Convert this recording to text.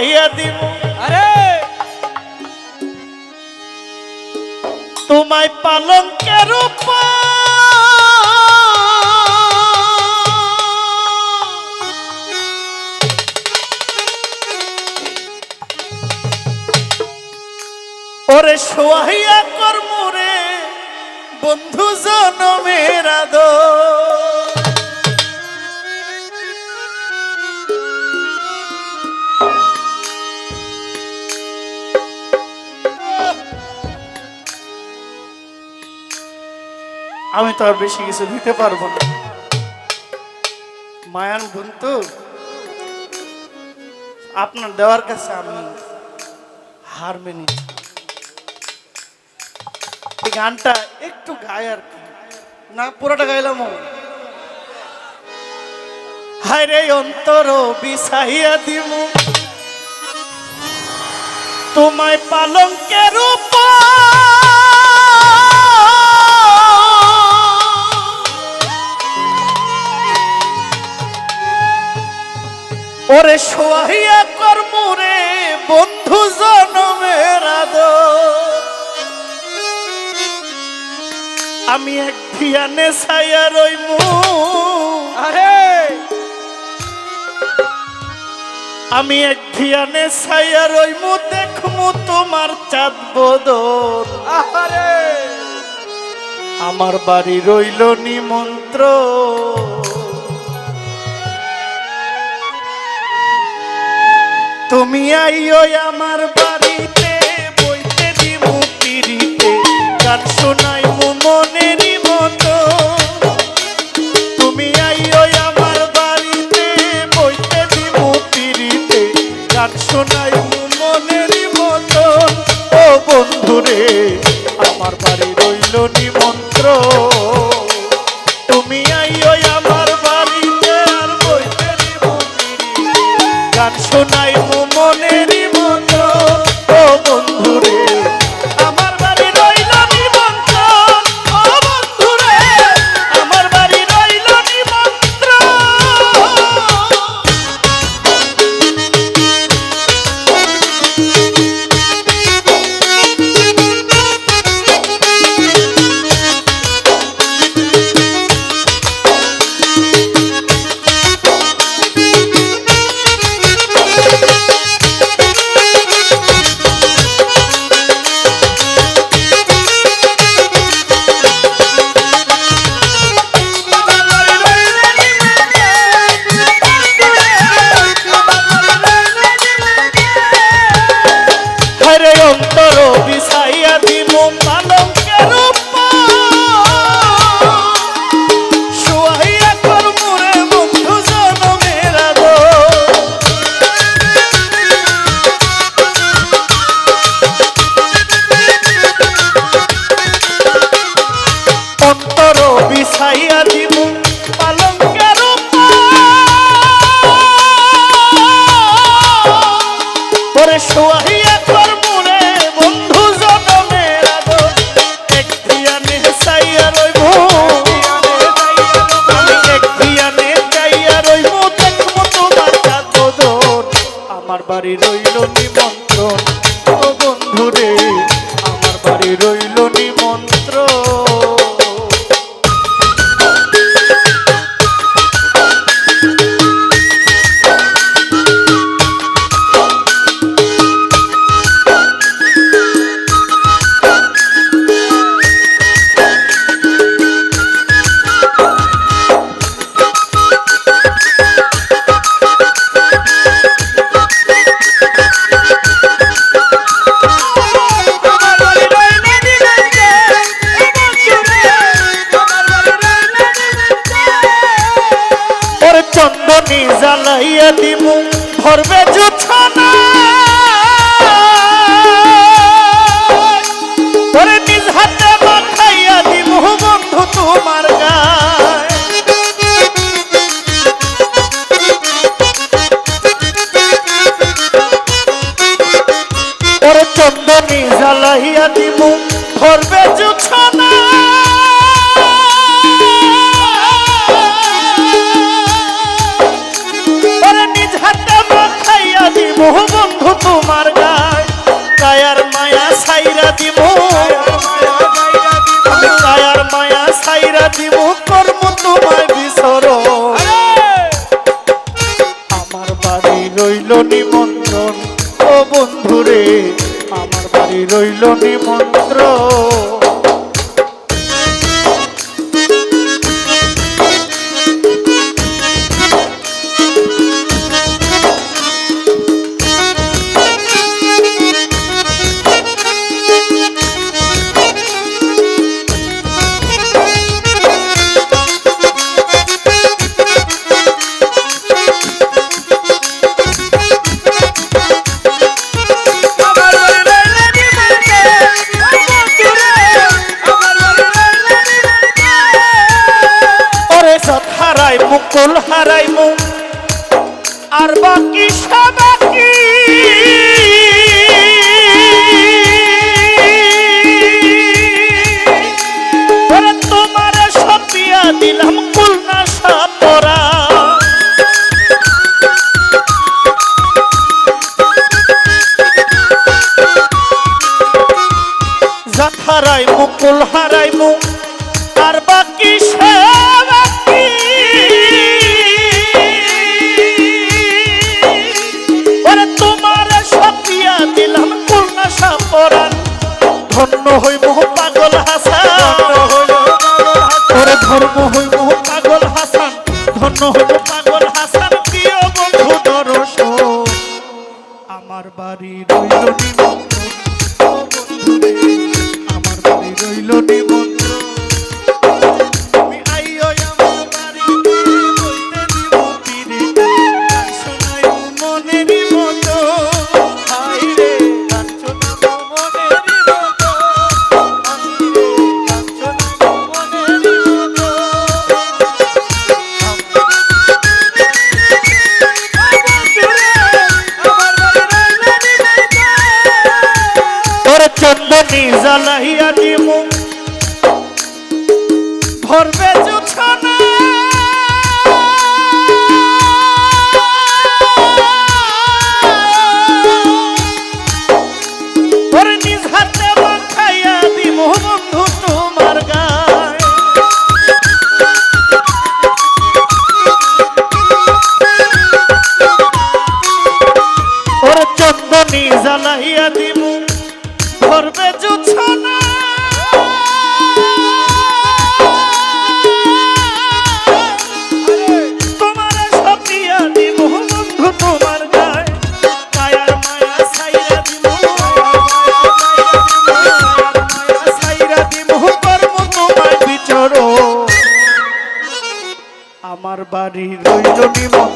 শোয়াইয়া দিব আরে তোমায় পালঙ্কের উপর ওরে শোয়াইয়া কর্মরে বন্ধু জনমের আদর আমি তো আর বেশি কিছু দিতে পারবো না মায়ান বন্ধু আপনার দেওয়ার কাছে আমি হার মেনে নিচ্ছি। এই গানটা একটু গায় আর কি না পুরোটা গাইলাম হায় রে অন্তর বিছাইয়া দিমু তোমায় পালঙ্কের উপর ওরে শোয়াইয়া কর্মরে বন্ধু জনমের আদর আমি এক ধিয়ানে ছায়া রইমু আরে আমি এক ধিয়ানে ছায়া রইমু দেখমু তোমার চাঁদ বদন আরে আমার বাড়ি রইল নিমন্ত্র তুমি আইও আমার বাড়িতে বইতে দিমু পিরিতে গান শোনাই মনেরই মতো তুমি আইও আমার বাড়িতে বইতে দিমু পিরিতে গান শোনাই মনেরই মতো ও বন্ধুরে আমার বাড়ি রইল নিমন্ত্র তুমি আইও আমার বাড়িতে আর বইতে দিমু পিরিতে গান শোনাই মনেরই মতো ও বন্ধুরে আমার বাড়ি রইল নিমন্ত্রণ ও বন্ধুরে আমার বাড়ি রইল নিমন্ত্রণ হরে অন্তর বিছাইয়া দিমু পালঙ্কের উপর শোয়াইয়া কর্মরে বন্ধু জনমের আদর অন্তর বিছাইয়া দিমু পালঙ্কের উপর ওরে শোয়াইয়া কর্মরে বন্ধু জনমের আদর এক ধিয়ানে ছাইয়া রইব আমি এক ধিয়ানে চাইয়া রইব দেখবো তোমার চাঁদ বদন আমার বাড়ি রইল নিমন্ত্রণ ও বন্ধুরে আমার বাড়ি রইল নিমন্ত্রণ চন্দনী জ্বালাইয়া দিমু ভরবে জোছনা ওরে নিজ হাতে মাখাইয়া দিমু বন্ধু তোমার গায় ওরে চন্দনী জ্বালাইয়া দিমু ভরবে জোছনা মোহ বন্ধু তোমার গায় কায়ার মায়া সাইরা দিব আমি কায়ার মায়া সাইরা দিব কর্ম তোমায় বিসরণ আমার বাড়ি রইল নিমন্ত্রণ ও বন্ধুরে আমার বাড়ি রইল নিমন্ত্রণ মুকুল হারাইমু আর বাকি সবাকি তোমার সপিয়া দিলাম কুলনা সাপরা জাত হারাই মুকুল হারাইমু আর বাকি সবাকি ধন্য হইব পাগল হাসান ওরে ধর্ম হইব পাগল হাসান ধন্য হইব পাগল হাসান প্রিয় বন্ধু দর্শন আমার বাড়ি রইল নিমন্ত্রণ ও বন্ধুরে আমার বাড়ি রইল নিমন্ত্রণ তুমি আইও আমার বাড়িতে বইতে দিব পিড়ি গান শোনাইব মনেরই মতো হাই রে গান শোনাব মনেরই মতো চন্দনী জ্বালাইয়া দিমু ভরবে জুছনা ওরে নিজ হাতে মাখাইয়া দিমু বন্ধু তোমার গায় ওরে চন্দনী জ্বালাইয়া দিমু ভরবে জুছনা তোমার সপিয়া দিব বন্ধু তোমার গায় কায়ার মায়া সাইরা দিব সাইরা দিব কর্ম তোমায় বিচরণ আমার বাড়ি রইল নিমন্ত্রণ